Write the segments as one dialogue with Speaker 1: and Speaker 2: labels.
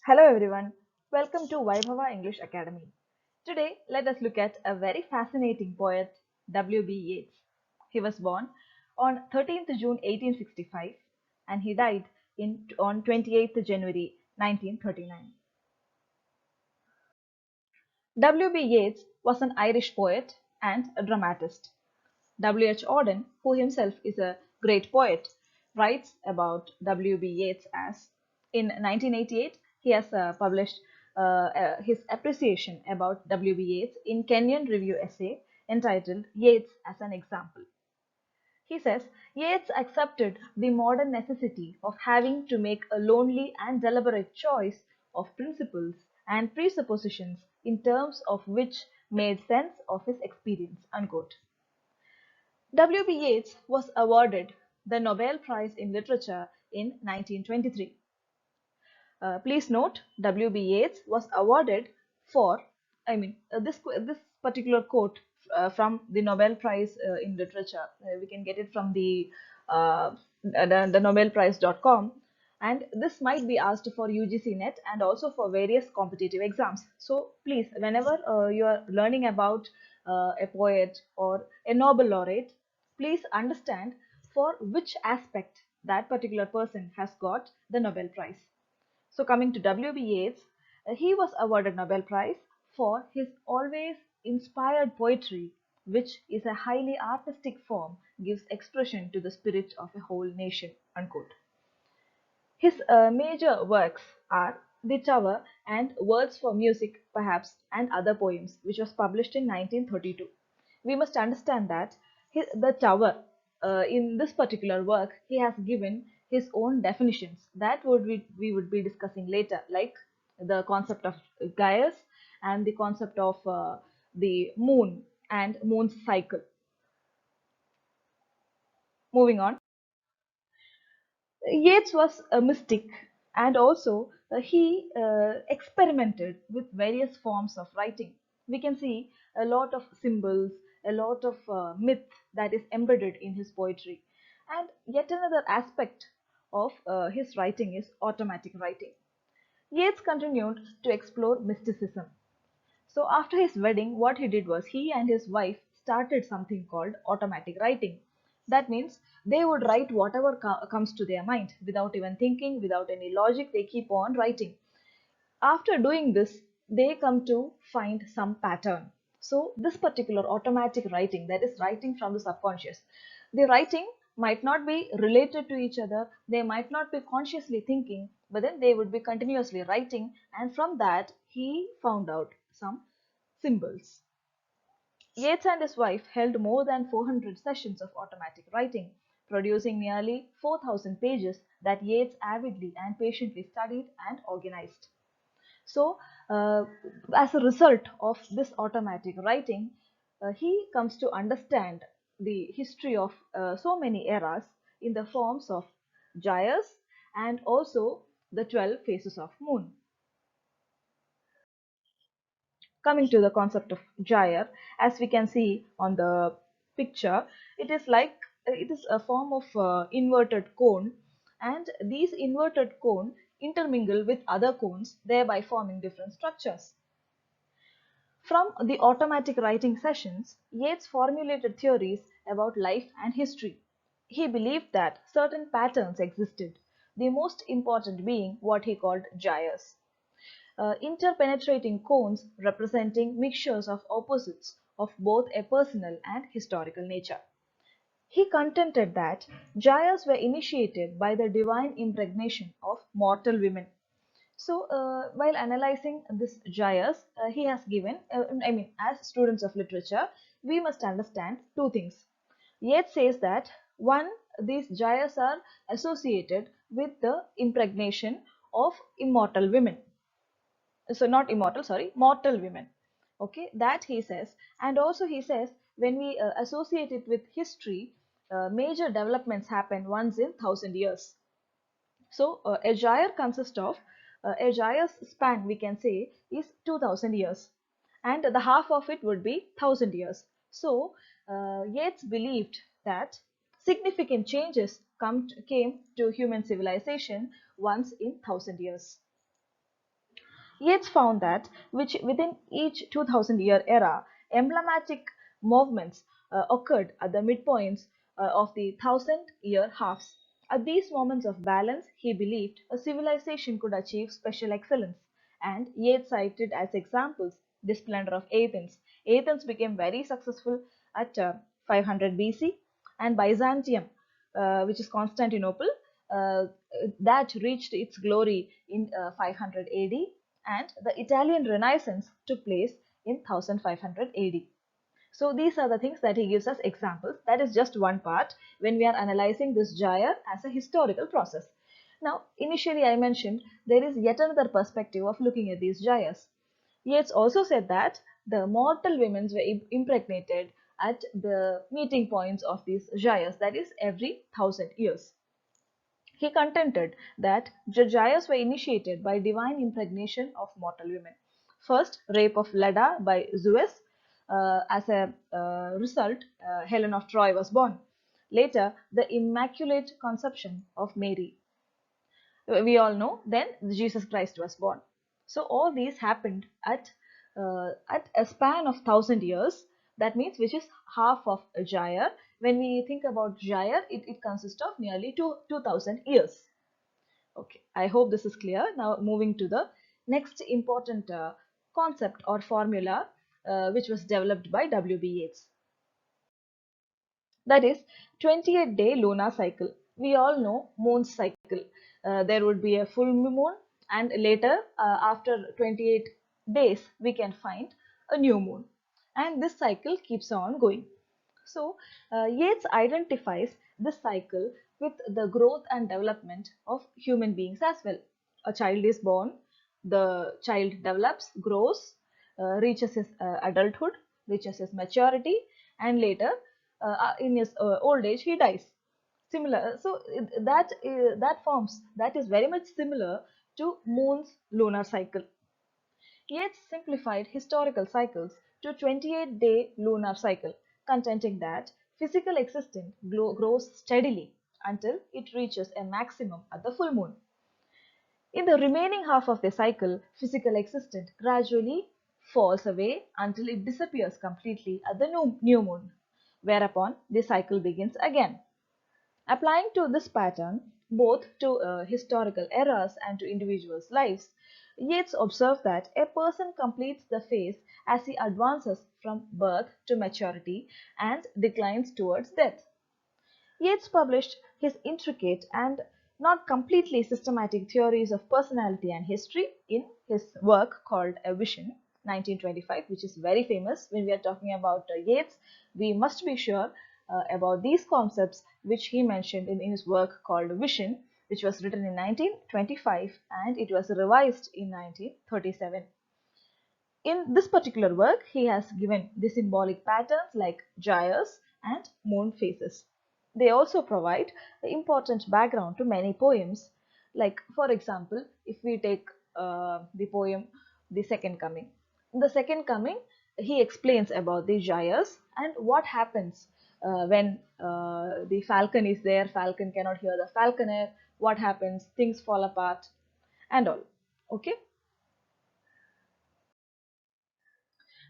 Speaker 1: Hello everyone, welcome to Vaibhava English Academy. Today, let us look at a very fascinating poet, W B Yeats. He was born on 13th June 1865 and he died on 28th January 1939. W B Yeats was an Irish poet and a dramatist. W. H. Auden, who himself is a great poet, writes about W. B. Yeats as in 1988 he has published his appreciation about W. B. Yeats in Kenyon Review essay entitled Yeats as an Example. He says Yeats accepted the modern necessity of having to make a lonely and deliberate choice of principles and presuppositions in terms of which made sense of his experience. Unquote. W. B. Yeats was awarded the Nobel Prize in Literature in 1923. Please note, W. B. Yeats was awarded for, this particular quote from the Nobel Prize in Literature. We can get it from the nobelprize.com, and this might be asked for UGC net and also for various competitive exams. So please, whenever you are learning about a poet or a Nobel laureate, please understand for which aspect that particular person has got the Nobel Prize. So coming to W. B. Yeats, he was awarded Nobel Prize for his always inspired poetry, which is a highly artistic form, gives expression to the spirit of a whole nation. Unquote. His major works are The Tower and Words for Music, perhaps, and other poems, which was published in 1932. We must understand that the Tower, in this particular work, he has given his own definitions that we would be discussing later, like the concept of Gyres and the concept of the moon and moon's cycle. Moving on. Yeats was a mystic and also he experimented with various forms of writing. We can see a lot of symbols, a lot of myth that is embedded in his poetry. And yet another aspect of his writing is automatic writing. Yeats continued to explore mysticism. So after his wedding, what he did was he and his wife started something called automatic writing. That means they would write whatever comes to their mind without even thinking, without any logic, they keep on writing. After doing this, they come to find some pattern. So this particular automatic writing, that is writing from the subconscious, the writing might not be related to each other, they might not be consciously thinking, but then they would be continuously writing, and from that he found out some symbols. Yeats and his wife held more than 400 sessions of automatic writing, producing nearly 4,000 pages that Yeats avidly and patiently studied and organized. So, as a result of this automatic writing, he comes to understand the history of so many eras in the forms of Gyres and also the 12 phases of moon. Coming to the concept of gyre, as we can see on the picture, it is like it is a form of inverted cone, and these inverted cone intermingle with other cones, thereby forming different structures. From the automatic writing sessions, Yeats formulated theories about life and history. He believed that certain patterns existed, the most important being what he called gyres, interpenetrating cones representing mixtures of opposites of both a personal and historical nature. He contended that gyres were initiated by the divine impregnation of mortal women. So, while analyzing this gyres, he has given, as students of literature, we must understand two things. Yeats says that one, these gyres are associated with the impregnation of immortal women. So not immortal, sorry, mortal women. Okay, that he says. And also he says when we associate it with history, major developments happen once in 1,000 years. So a gyre consists of a gyre's span, we can say, is 2,000 years, and the half of it would be 1,000 years. So Yeats believed that significant came to human civilization once in 1,000 years. Yeats found that which within each 2000-year era, emblematic movements occurred at the midpoints of the 1000-year halves. At these moments of balance, he believed a civilization could achieve special excellence, and Yeats cited as examples the splendor of Athens. Athens became very successful at 500 BC, and Byzantium, which is Constantinople, uh, that reached its glory in 500 AD, and the Italian Renaissance took place in 1500 AD. So these are the things that he gives us examples. That is just one part when we are analyzing this gyre as a historical process. Now, initially I mentioned there is yet another perspective of looking at these gyres. Yeats also said that the mortal women were impregnated at the meeting points of these gyres, that is every 1000 years. He contended that Gyres were initiated by divine impregnation of mortal women. First, rape of Leda by Zeus. As a result, Helen of Troy was born. Later, the Immaculate Conception of Mary. We all know then Jesus Christ was born. So all these happened at a span of 1000 years. That means which is half of a gyre. When we think about gyre, it consists of nearly 2000 years. Okay, I hope this is clear. Now moving to the next important concept or formula which was developed by W B Yeats. That is 28-day lunar cycle. We all know moon's cycle. There would be a full moon, and later after 28 days we can find a new moon, and this cycle keeps on going. So Yeats identifies this cycle with the growth and development of human beings as well. A child is born, the child develops, grows, reaches his adulthood, reaches his maturity, and later in his old age he dies. Similar, so that is very much similar to moon's lunar cycle. Yeats simplified historical cycles to a 28-day lunar cycle, contending that physical existence grows steadily until it reaches a maximum at the full moon. In the remaining half of the cycle, physical existence gradually falls away until it disappears completely at the new moon, whereupon the cycle begins again. Applying to this pattern, both to historical eras and to individuals' lives, Yeats observed that a person completes the phase as he advances from birth to maturity and declines towards death. Yeats published his intricate and not completely systematic theories of personality and history in his work called A Vision, 1925, which is very famous. When we are talking about Yeats, we must be sure about these concepts which he mentioned in his work called Vision, which was written in 1925 and it was revised in 1937. In this particular work, he has given the symbolic patterns like gyres and moon phases. They also provide the important background to many poems. Like, for example, if we take the poem The Second Coming. In The Second Coming, he explains about the gyres and what happens when the falcon is there, falcon cannot hear the falconer, what happens, things fall apart, and all. Okay.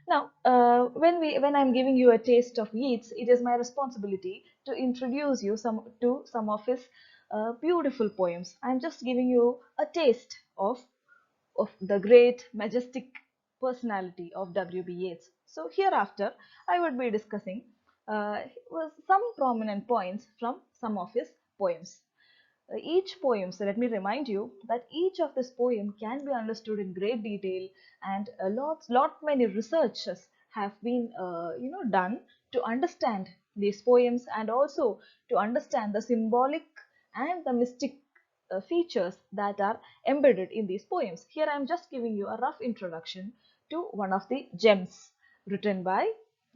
Speaker 1: Now, when I'm giving you a taste of Yeats, it is my responsibility to introduce you some of his beautiful poems. I'm just giving you a taste of the great majestic personality of W B Yeats. So hereafter, I would be discussing some prominent points from some of his poems. Each poem, so let me remind you that each of this poem can be understood in great detail, and a lot many researches have been done to understand these poems and also to understand the symbolic and the mystic features that are embedded in these poems. Here I am just giving you a rough introduction to one of the gems written by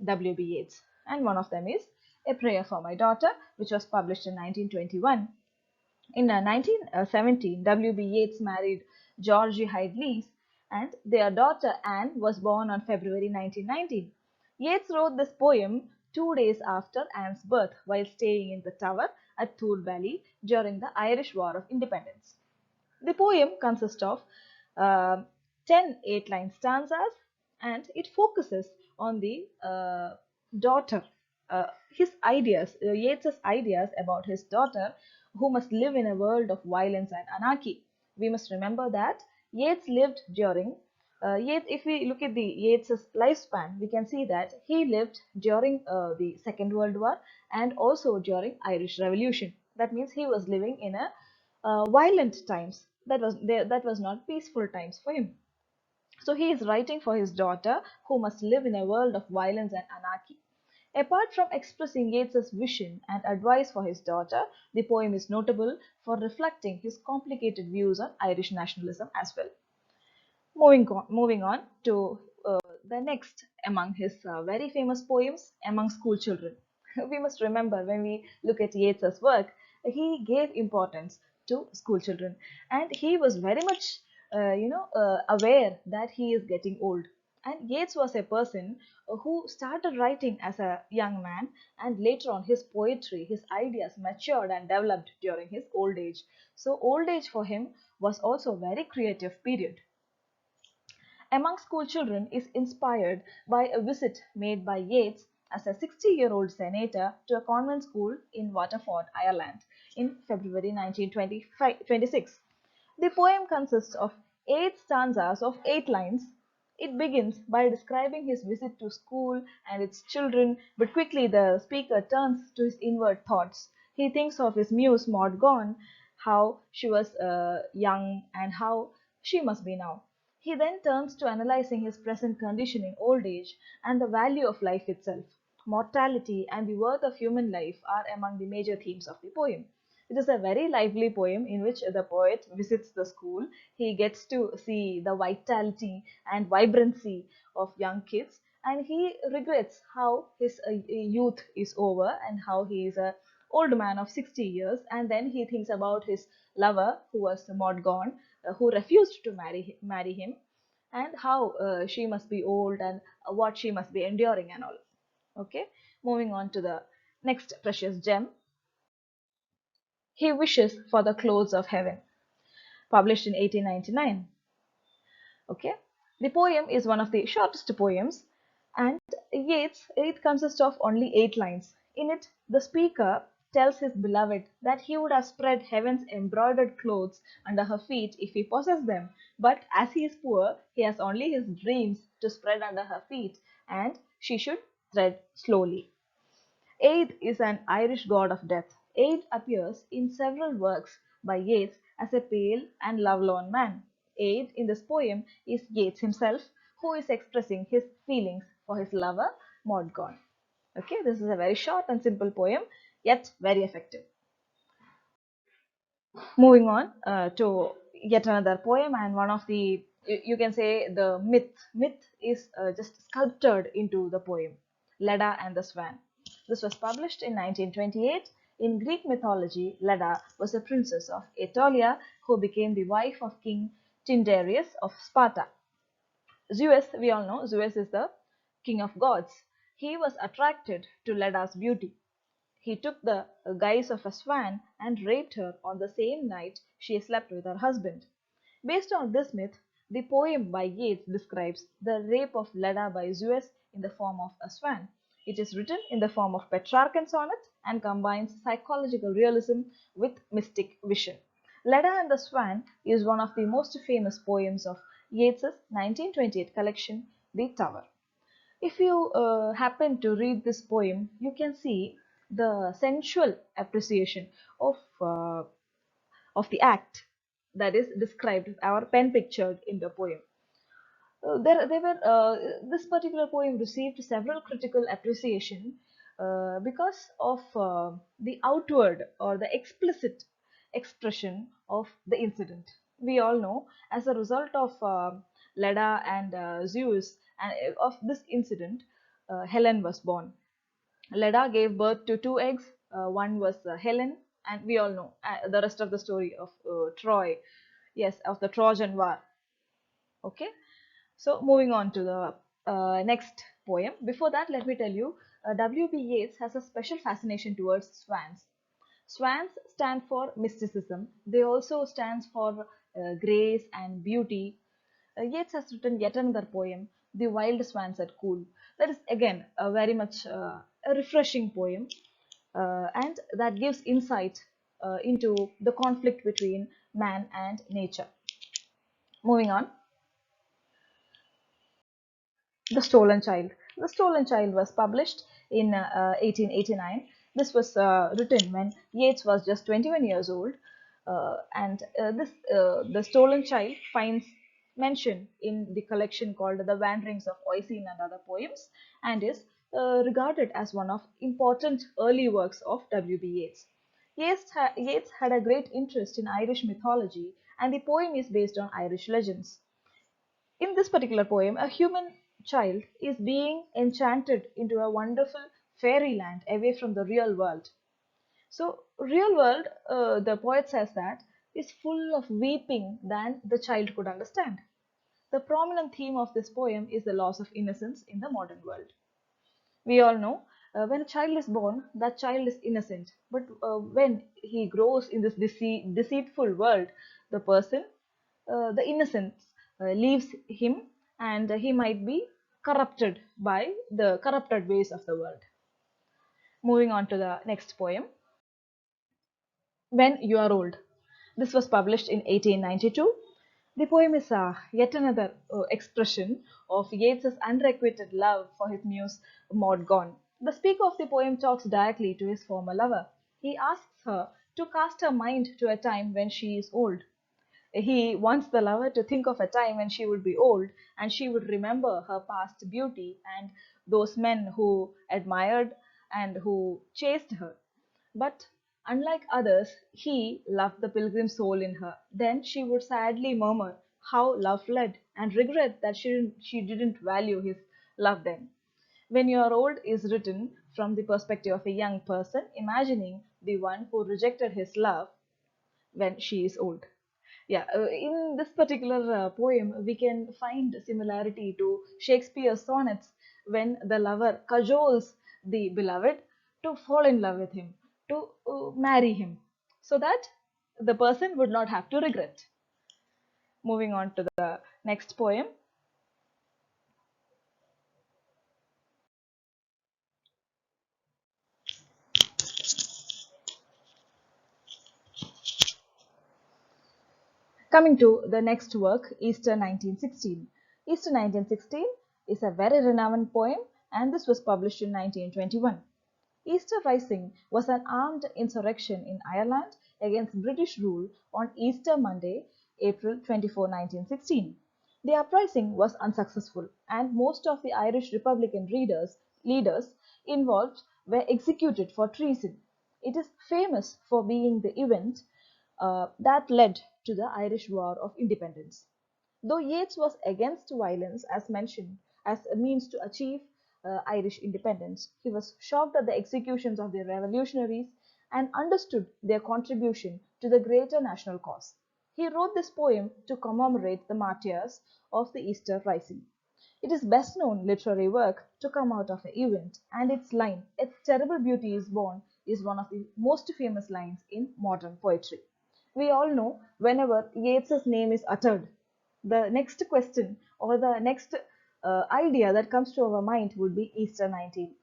Speaker 1: W B Yeats, and one of them is A Prayer for My Daughter, which was published in 1921. In 1917, W. B. Yeats married Georgie Hyde Lees, and their daughter Anne was born on February 1919. Yeats wrote this poem 2 days after Anne's birth while staying in the Tower at Thur Valley during the Irish War of Independence. The poem consists of uh, 10 8-line stanzas, and it focuses on the daughter, his ideas, Yeats's ideas about his daughter who must live in a world of violence and anarchy. We must remember that Yeats lived during Yeats, if we look at the Yeats's lifespan, we can see that he lived during the Second World War and also during Irish Revolution. That means he was living in a violent times. That was not peaceful times for him. So he is writing for his daughter who must live in a world of violence and anarchy. Apart from expressing Yeats's vision and advice for his daughter, the poem is notable for reflecting his complicated views on Irish nationalism as well. Moving on to the next among his very famous poems among school children. We must remember when we look at Yeats's work, he gave importance to school children, and he was very much, aware that he is getting old. And Yeats was a person who started writing as a young man, and later on his poetry, his ideas matured and developed during his old age. So old age for him was also a very creative period among school children is inspired by a visit made by Yeats as a 60-year-old senator to a convent school in Waterford, Ireland in February 1926. The poem consists of 8 stanzas of 8 lines. It begins by describing his visit to school and its children, but quickly the speaker turns to his inward thoughts. He thinks of his muse Maud Gonne, how she was young and how she must be now. He then turns to analyzing his present condition in old age and the value of life itself. Mortality and the worth of human life are among the major themes of the poem. It is a very lively poem in which the poet visits the school. He gets to see the vitality and vibrancy of young kids, and he regrets how his youth is over and how he is a old man of 60 years. And then he thinks about his lover, who was Maud Gonne, who refused to marry him, and how she must be old and what she must be enduring and all. Okay, moving on to the next precious gem. He wishes for the clothes of heaven, published in 1899. Okay, the poem is one of the shortest poems, and it consists of only 8 lines. In it, the speaker tells his beloved that he would have spread heaven's embroidered clothes under her feet if he possessed them, but as he is poor, he has only his dreams to spread under her feet, and she should tread slowly. Eid is an Irish god of death. Eid appears in several works by Yeats as a pale and lovelorn man. Eid in this poem is Yeats himself, who is expressing his feelings for his lover Maud Gonne. Okay, this is a very short and simple poem, yet very effective. Moving on to yet another poem, and one of the, you can say, the myth is just sculpted into the poem, Leda and the Swan. This was published in 1928. In Greek mythology, Leda was a princess of Aetolia who became the wife of King Tyndareus of Sparta. Zeus, we all know Zeus is the king of gods. He was attracted to Leda's beauty. He took the guise of a swan and raped her on the same night she slept with her husband. Based on this myth, the poem by Yeats describes the rape of Leda by Zeus in the form of a swan. It is written in the form of Petrarchan sonnet and combines psychological realism with mystic vision. Leda and the Swan is one of the most famous poems of Yeats's 1928 collection, The Tower. If you happen to read this poem, you can see the sensual appreciation of uh, of the act that is described or pen pictured in the poem. This particular poem received several critical appreciation because of the outward or the explicit expression of the incident. We all know, as a result of Leda and Zeus and of this incident, Helen was born. Leda gave birth to 2 eggs. One was Helen, and we all know the rest of the story of Troy. Yes, of the Trojan War. Okay, so moving on to the next poem. Before that, let me tell you, W B Yeats has a special fascination towards swans. Swans stand for mysticism. They also stand for grace and beauty. Yeats has written yet another poem, The Wild Swans at Cool. That is again a very much a refreshing poem, and that gives insight into the conflict between man and nature. Moving on, The Stolen Child. The Stolen Child was published in 1889. This was written when Yeats was just 21 years old, and The Stolen Child finds mention in the collection called The Wanderings of Oisin and Other Poems, and is regarded as one of important early works of W B Yeats. Yeats had a great interest in Irish mythology, and the poem is based on Irish legends. In this particular poem, a human child is being enchanted into a wonderful fairyland away from the real world. So, real world, the poet says that, is full of weeping than the child could understand. The prominent theme of this poem is the loss of innocence in the modern world. We all know when a child is born, that child is innocent. But when he grows in this deceitful world, the innocence leaves him, and he might be corrupted by the corrupted ways of the world. Moving on to the next poem, When You Are Old. This was published in 1892. The poem is yet another expression of Yeats's unrequited love for his muse Maud Gonne. The speaker of the poem talks directly to his former lover. He asks her to cast her mind to a time when she is old. He wants the lover to think of a time when she would be old and she would remember her past beauty and those men who admired and who chased her. But unlike others, he loved the pilgrim soul in her. Then she would sadly murmur how love fled and regret that she didn't value his love then. When You Are Old is written from the perspective of a young person imagining the one who rejected his love when she is old. Yeah, in this particular poem, we can find similarity to Shakespeare's sonnets when the lover cajoles the beloved to fall in love with him, to marry him, so that the person would not have to regret. Moving on to the next poem. Coming to the next work, Easter 1916. Easter 1916 is a very renowned poem, and this was published in 1921. Easter Rising was an armed insurrection in Ireland against British rule on Easter Monday, April 24, 1916. The uprising was unsuccessful, and most of the Irish Republican leaders involved were executed for treason. It is famous for being the event that led to the Irish War of Independence. Though Yeats was against violence, as mentioned, as a means to achieve Irish independence, he was shocked at the executions of the revolutionaries and understood their contribution to the greater national cause. He wrote this poem to commemorate the martyrs of the Easter Rising. It is best known literary work to come out of an event, and its line, "Its terrible beauty is born," is one of the most famous lines in modern poetry. We all know whenever Yeats's name is uttered, the next question or the next idea that comes to our mind would be Easter 19.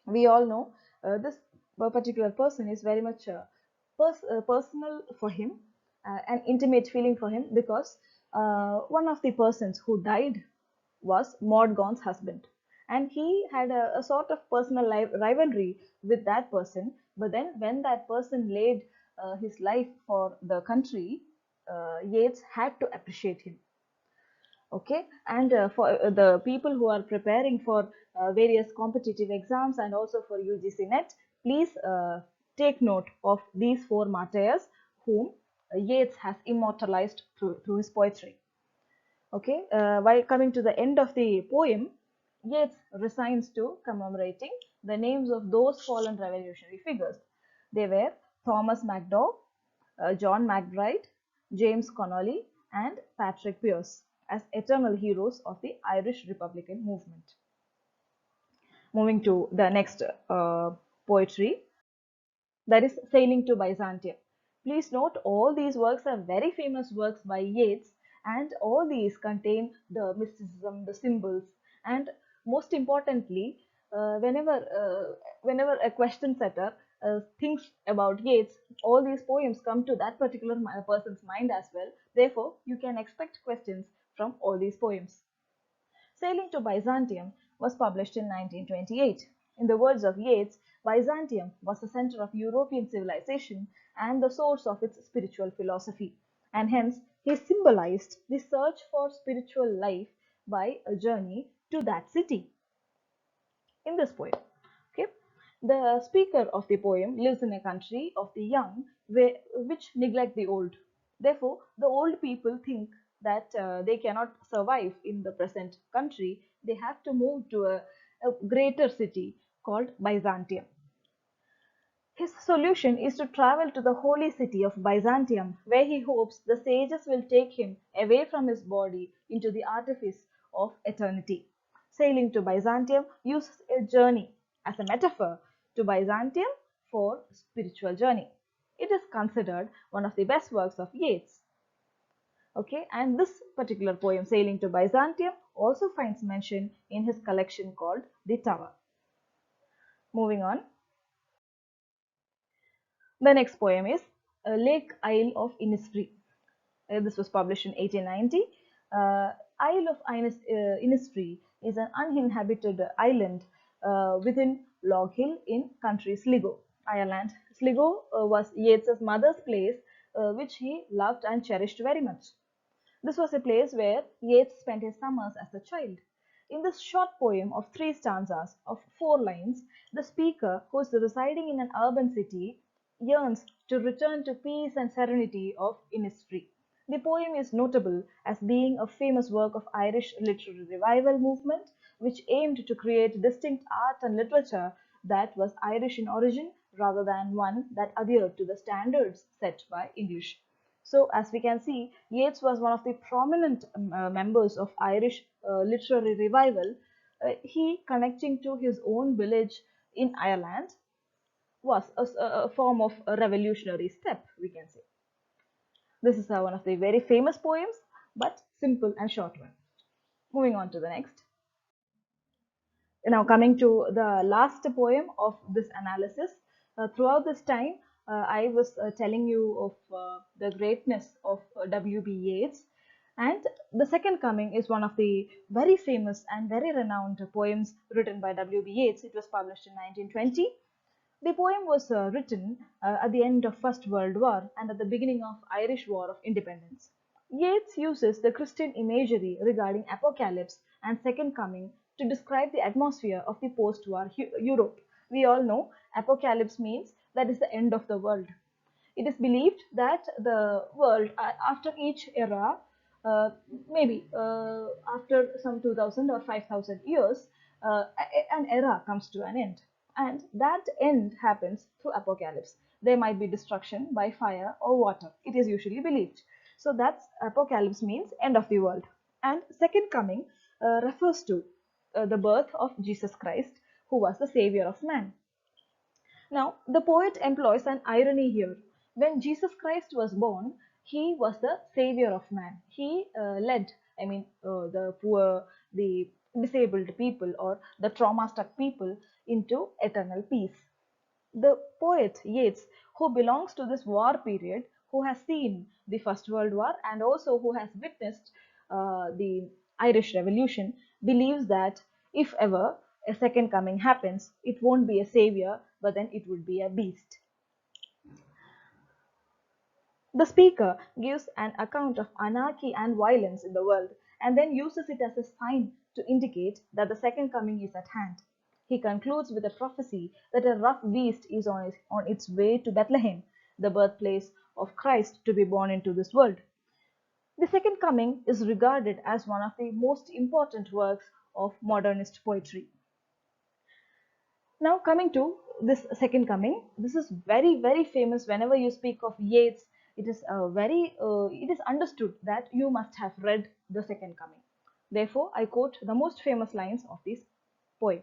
Speaker 1: We all know this particular person is very much personal for him, an intimate feeling for him because one of the persons who died was Maud Gonne's husband. And he had a sort of personal rivalry with that person. But then, when that person laid his life for the country, Yeats had to appreciate him. Okay, and for the people who are preparing for various competitive exams and also for UGC net, please take note of these four martyrs whom Yeats has immortalized through his poetry. Okay, while coming to the end of the poem, Yeats resigns to commemorating the names of those fallen revolutionary figures. They were Thomas Macdaw, John McBride, James Connolly, and Patrick Pearse as eternal heroes of the Irish Republican movement. Moving to the next poetry, that is Sailing to Byzantium. Please note all these works are very famous works by Yeats, and all these contain the mysticism, the symbols, and most importantly, whenever a question setter thinks about Yeats, all these poems come to that particular person's mind as well. Therefore, you can expect questions from all these poems. Sailing to Byzantium was published in 1928. In the words of Yeats, Byzantium was the center of European civilization and the source of its spiritual philosophy, and hence he symbolized the search for spiritual life by a journey to that city in this poem. Okay, the speaker of the poem lives in a country of the young which neglect the old. Therefore, the old people think that they cannot survive in the present country. They have to move to a greater city called Byzantium. His solution is to travel to the holy city of Byzantium, where he hopes the sages will take him away from his body into the artifice of eternity. Sailing to Byzantium uses a journey as a metaphor to Byzantium for spiritual journey. It is considered one of the best works of Yeats. Okay, and this particular poem, Sailing to Byzantium, also finds mention in his collection called The Tower. Moving on. The next poem is Lake Isle of Innisfree. This was published in 1890. Isle of Innisfree is an uninhabited island within Log Hill in County Sligo, Ireland. Sligo was Yeats's mother's place, which he loved and cherished very much. This was a place where Yeats spent his summers as a child. In this short poem of 3 stanzas of 4 lines, the speaker, who is residing in an urban city, yearns to return to peace and serenity of Innisfree. The poem is notable as being a famous work of Irish literary revival movement, which aimed to create distinct art and literature that was Irish in origin rather than one that adhered to the standards set by English. So, as we can see, Yeats was one of the prominent members of Irish literary revival. He connecting to his own village in Ireland was a form of a revolutionary step, we can say. This is one of the very famous poems, but simple and short one. Moving on to the next. Now coming to the last poem of this analysis, throughout this time I was telling you of the greatness of W B Yeats, and the second coming is one of the very famous and very renowned poems written by W B Yeats. It was published in 1920. The poem was written at the end of First World War and at the beginning of Irish War of Independence. Yeats uses the Christian imagery regarding apocalypse and second coming to describe the atmosphere of the post-war Europe. We all know apocalypse means that is the end of the world. It is believed that the world, after each era, uh, maybe after some 2000 or 5000 years, an era comes to an end. And that end happens through apocalypse. There might be destruction by fire or water. It is usually believed. So that's apocalypse means end of the world. And second coming refers to the birth of Jesus Christ, who was the savior of man. Now, the poet employs an irony here. When Jesus Christ was born, he was the savior of man. He led, the poor, the disabled people, or the trauma struck people into eternal peace. The poet Yeats, who belongs to this war period, who has seen the First World War and also who has witnessed the Irish Revolution, believes that if ever a second coming happens, it won't be a savior, but then it would be a beast. The speaker gives an account of anarchy and violence in the world and then uses it as a sign to indicate that the second coming is at hand. He concludes with a prophecy that a rough beast is on its way to Bethlehem, the birthplace of Christ to be born into this world. The second coming is regarded as one of the most important works of modernist poetry. Now coming to this second coming, this is very famous. Whenever you speak of Yeats, it is it is understood that you must have read the second coming. Therefore, I quote the most famous lines of this poem.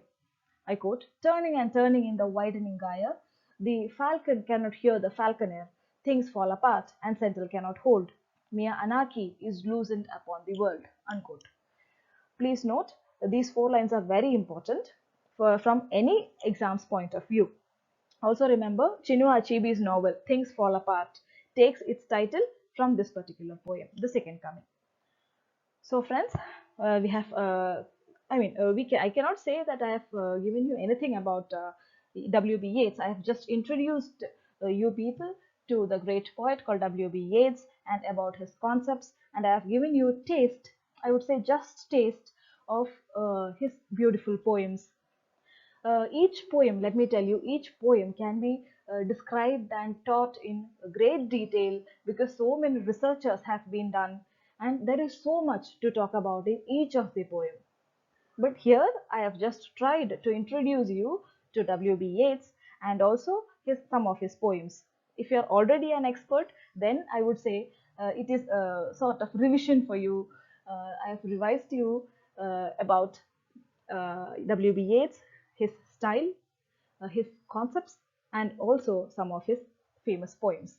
Speaker 1: I quote, "Turning and turning in the widening gyre, the falcon cannot hear the falconer. Things fall apart and central cannot hold. Mere anarchy is loosened upon the world, unquote. Please note that these 4 lines are very important from any exam's point of view. Also remember, Chinua Achebe's novel Things Fall Apart takes its title from this particular poem, The Second Coming. So friends, we have, I cannot say that I have given you anything about W B Yeats. I have just introduced you people to the great poet called W B Yeats and about his concepts, and I have given you taste, I would say just taste of his beautiful poems. Each poem, let me tell you, each poem can be described and taught in great detail because so many researchers have been done and there is so much to talk about in each of the poem. But here I have just tried to introduce you to W B Yeats and also some of his poems. If you are already an expert, then I would say it is a sort of revision for you. I have revised you about W B Yeats, his style, his concepts, and also some of his famous poems.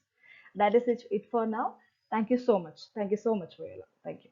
Speaker 1: That is it for now. Thank you so much. Thank you so much for your love. Thank you.